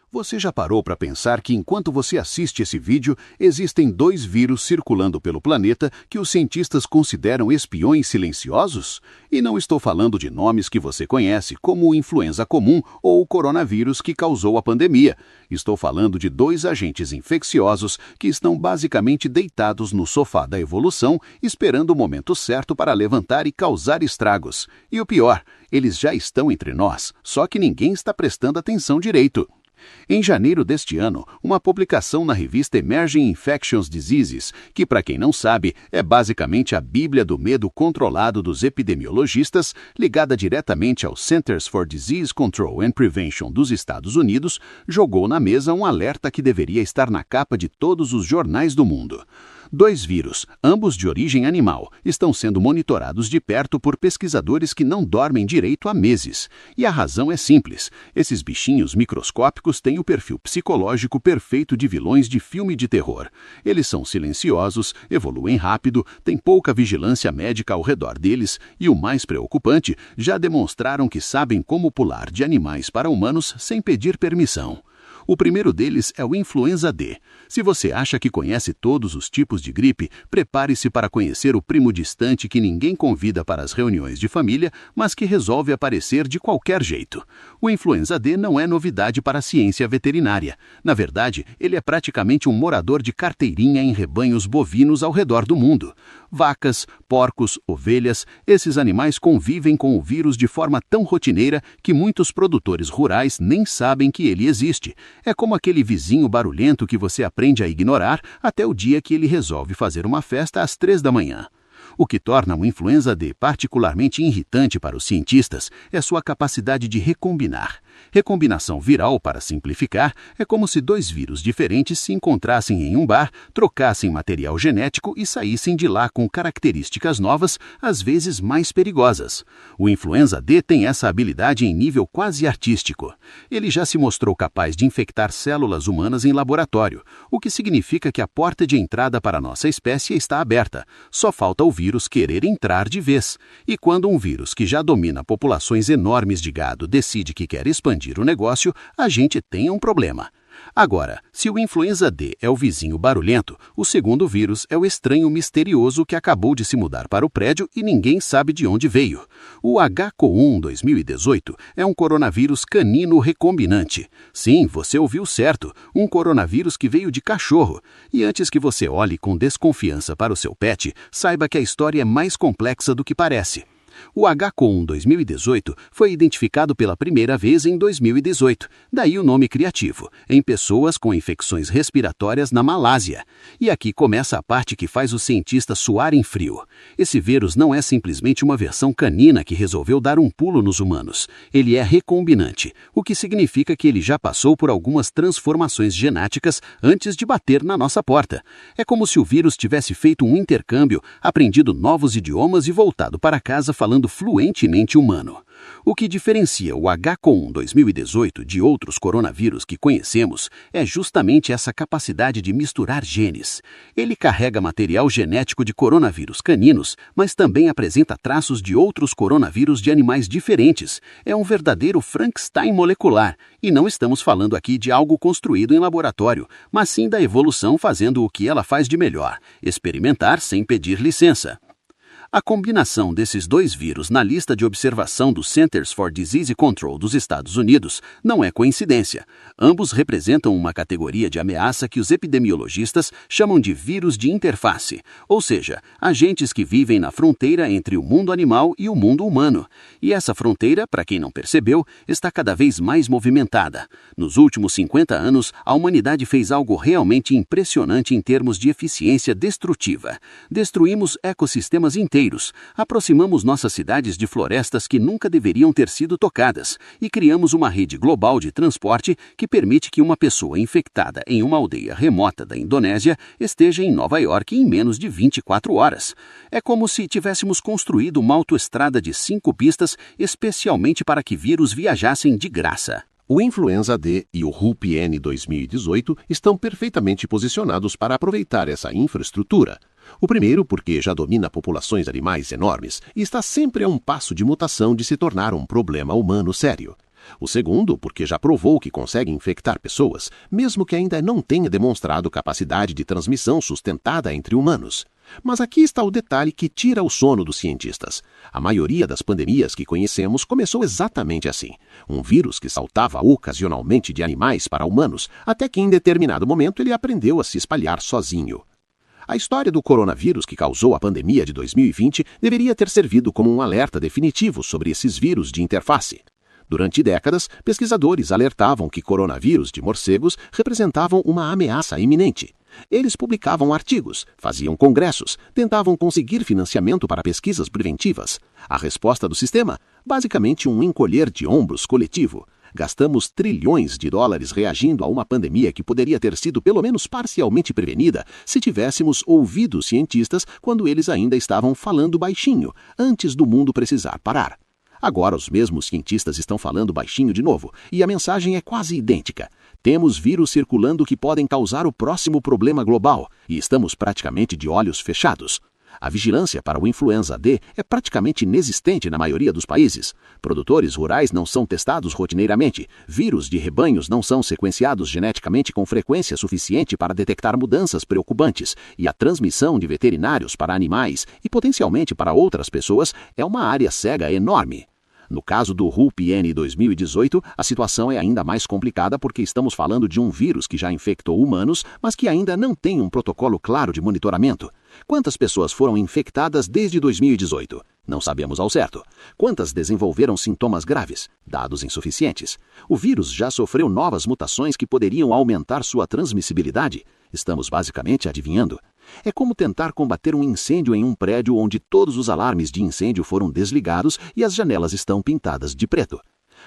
Você já parou para pensar que enquanto você assiste esse vídeo, existem 2 vírus circulando pelo planeta que os cientistas consideram espiões silenciosos? E não estou falando de nomes que você conhece, como o influenza comum ou o coronavírus que causou a pandemia. Estou falando de 2 agentes infecciosos que estão basicamente deitados no sofá da evolução, esperando o momento certo para levantar e causar estragos. E o pior, eles já estão entre nós, só que ninguém está prestando atenção direito. Em janeiro deste ano, uma publicação na revista Emerging Infectious Diseases, que, para quem não sabe, é basicamente a bíblia do medo controlado dos epidemiologistas, ligada diretamente ao Centers for Disease Control and Prevention dos Estados Unidos, jogou na mesa um alerta que deveria estar na capa de todos os jornais do mundo. 2 vírus, ambos de origem animal, estão sendo monitorados de perto por pesquisadores que não dormem direito há meses. E a razão é simples. Esses bichinhos microscópicos têm o perfil psicológico perfeito de vilões de filme de terror. Eles são silenciosos, evoluem rápido, têm pouca vigilância médica ao redor deles e, o mais preocupante, já demonstraram que sabem como pular de animais para humanos sem pedir permissão. O primeiro deles é o influenza D. Se você acha que conhece todos os tipos de gripe, prepare-se para conhecer o primo distante que ninguém convida para as reuniões de família, mas que resolve aparecer de qualquer jeito. O influenza D não é novidade para a ciência veterinária. Na verdade, ele é praticamente um morador de carteirinha em rebanhos bovinos ao redor do mundo. Vacas, porcos, ovelhas, esses animais convivem com o vírus de forma tão rotineira que muitos produtores rurais nem sabem que ele existe. É como aquele vizinho barulhento que você aprende a ignorar até o dia que ele resolve fazer uma festa às 3 da manhã. O que torna o influenza D particularmente irritante para os cientistas é sua capacidade de recombinar. Recombinação viral, para simplificar, é como se 2 vírus diferentes se encontrassem em um bar, trocassem material genético e saíssem de lá com características novas, às vezes mais perigosas. O influenza D tem essa habilidade em nível quase artístico. Ele já se mostrou capaz de infectar células humanas em laboratório, o que significa que a porta de entrada para a nossa espécie está aberta. Só falta o vírus querer entrar de vez. E quando um vírus que já domina populações enormes de gado decide que quer expandir o negócio, a gente tem um problema. Agora, se o influenza D é o vizinho barulhento, o segundo vírus é o estranho misterioso que acabou de se mudar para o prédio e ninguém sabe de onde veio. O HCO1 2018 é um coronavírus canino recombinante. Sim, você ouviu certo, um coronavírus que veio de cachorro. E antes que você olhe com desconfiança para o seu pet, saiba que a história é mais complexa do que parece. O HCO1 2018 foi identificado pela primeira vez em 2018, daí o nome criativo, em pessoas com infecções respiratórias na Malásia. E aqui começa a parte que faz os cientistas suarem frio. Esse vírus não é simplesmente uma versão canina que resolveu dar um pulo nos humanos. Ele é recombinante, o que significa que ele já passou por algumas transformações genéticas antes de bater na nossa porta. É como se o vírus tivesse feito um intercâmbio, aprendido novos idiomas e voltado para casa falando fluentemente humano. O que diferencia o HCO1 2018 de outros coronavírus que conhecemos é justamente essa capacidade de misturar genes. Ele carrega material genético de coronavírus caninos, mas também apresenta traços de outros coronavírus de animais diferentes. É um verdadeiro Frankenstein molecular, e não estamos falando aqui de algo construído em laboratório, mas sim da evolução fazendo o que ela faz de melhor: experimentar sem pedir licença. A combinação desses 2 vírus na lista de observação do Centers for Disease Control dos Estados Unidos não é coincidência. Ambos representam uma categoria de ameaça que os epidemiologistas chamam de vírus de interface, ou seja, agentes que vivem na fronteira entre o mundo animal e o mundo humano. E essa fronteira, para quem não percebeu, está cada vez mais movimentada. Nos últimos 50 anos, a humanidade fez algo realmente impressionante em termos de eficiência destrutiva. Destruímos ecossistemas inteiros, aproximamos nossas cidades de florestas que nunca deveriam ter sido tocadas e criamos uma rede global de transporte que permite que uma pessoa infectada em uma aldeia remota da Indonésia esteja em Nova York em menos de 24 horas. É como se tivéssemos construído uma autoestrada de 5 pistas especialmente para que vírus viajassem de graça. O influenza D e o RUP-N 2018 estão perfeitamente posicionados para aproveitar essa infraestrutura. O primeiro porque já domina populações animais enormes e está sempre a um passo de mutação de se tornar um problema humano sério. O segundo, porque já provou que consegue infectar pessoas, mesmo que ainda não tenha demonstrado capacidade de transmissão sustentada entre humanos. Mas aqui está o detalhe que tira o sono dos cientistas. A maioria das pandemias que conhecemos começou exatamente assim. Um vírus que saltava ocasionalmente de animais para humanos, até que em determinado momento ele aprendeu a se espalhar sozinho. A história do coronavírus que causou a pandemia de 2020 deveria ter servido como um alerta definitivo sobre esses vírus de interface. Durante décadas, pesquisadores alertavam que coronavírus de morcegos representavam uma ameaça iminente. Eles publicavam artigos, faziam congressos, tentavam conseguir financiamento para pesquisas preventivas. A resposta do sistema? Basicamente um encolher de ombros coletivo. Gastamos trilhões de dólares reagindo a uma pandemia que poderia ter sido pelo menos parcialmente prevenida se tivéssemos ouvido os cientistas quando eles ainda estavam falando baixinho, antes do mundo precisar parar. Agora os mesmos cientistas estão falando baixinho de novo, e a mensagem é quase idêntica. Temos vírus circulando que podem causar o próximo problema global, e estamos praticamente de olhos fechados. A vigilância para o influenza D é praticamente inexistente na maioria dos países. Produtores rurais não são testados rotineiramente, vírus de rebanhos não são sequenciados geneticamente com frequência suficiente para detectar mudanças preocupantes, e a transmissão de veterinários para animais e potencialmente para outras pessoas é uma área cega enorme. No caso do RUP-N 2018, a situação é ainda mais complicada porque estamos falando de um vírus que já infectou humanos, mas que ainda não tem um protocolo claro de monitoramento. Quantas pessoas foram infectadas desde 2018? Não sabemos ao certo. Quantas desenvolveram sintomas graves? Dados insuficientes. O vírus já sofreu novas mutações que poderiam aumentar sua transmissibilidade? Estamos basicamente adivinhando. É como tentar combater um incêndio em um prédio onde todos os alarmes de incêndio foram desligados e as janelas estão pintadas de preto.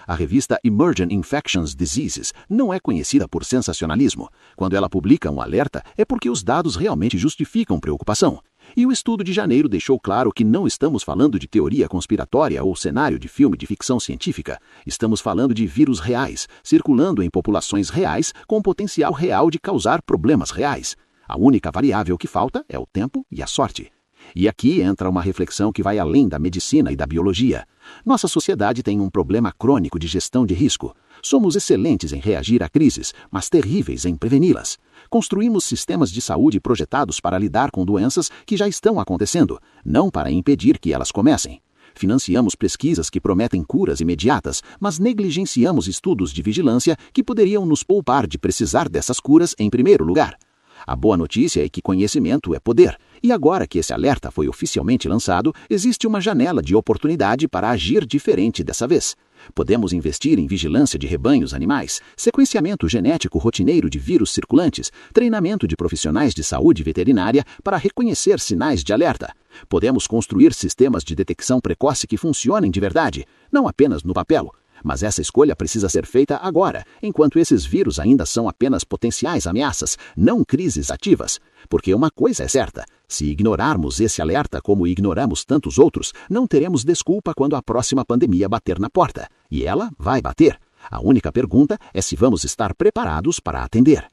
A revista Emergent Infectious Diseases não é conhecida por sensacionalismo. Quando ela publica um alerta, é porque os dados realmente justificam preocupação. E o estudo de janeiro deixou claro que não estamos falando de teoria conspiratória ou cenário de filme de ficção científica. Estamos falando de vírus reais, circulando em populações reais com potencial real de causar problemas reais. A única variável que falta é o tempo e a sorte. E aqui entra uma reflexão que vai além da medicina e da biologia. Nossa sociedade tem um problema crônico de gestão de risco. Somos excelentes em reagir a crises, mas terríveis em preveni-las. Construímos sistemas de saúde projetados para lidar com doenças que já estão acontecendo, não para impedir que elas comecem. Financiamos pesquisas que prometem curas imediatas, mas negligenciamos estudos de vigilância que poderiam nos poupar de precisar dessas curas em primeiro lugar. A boa notícia é que conhecimento é poder, e agora que esse alerta foi oficialmente lançado, existe uma janela de oportunidade para agir diferente dessa vez. Podemos investir em vigilância de rebanhos animais, sequenciamento genético rotineiro de vírus circulantes, treinamento de profissionais de saúde veterinária para reconhecer sinais de alerta. Podemos construir sistemas de detecção precoce que funcionem de verdade, não apenas no papel. Mas essa escolha precisa ser feita agora, enquanto esses vírus ainda são apenas potenciais ameaças, não crises ativas. Porque uma coisa é certa, se ignorarmos esse alerta como ignoramos tantos outros, não teremos desculpa quando a próxima pandemia bater na porta. E ela vai bater. A única pergunta é se vamos estar preparados para atender.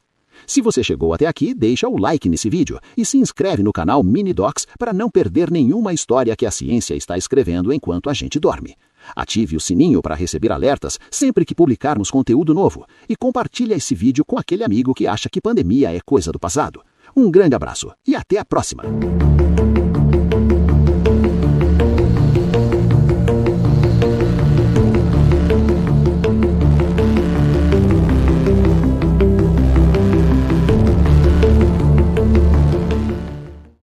Se você chegou até aqui, deixa o like nesse vídeo e se inscreve no canal Minidocs para não perder nenhuma história que a ciência está escrevendo enquanto a gente dorme. Ative o sininho para receber alertas sempre que publicarmos conteúdo novo e compartilhe esse vídeo com aquele amigo que acha que pandemia é coisa do passado. Um grande abraço e até a próxima!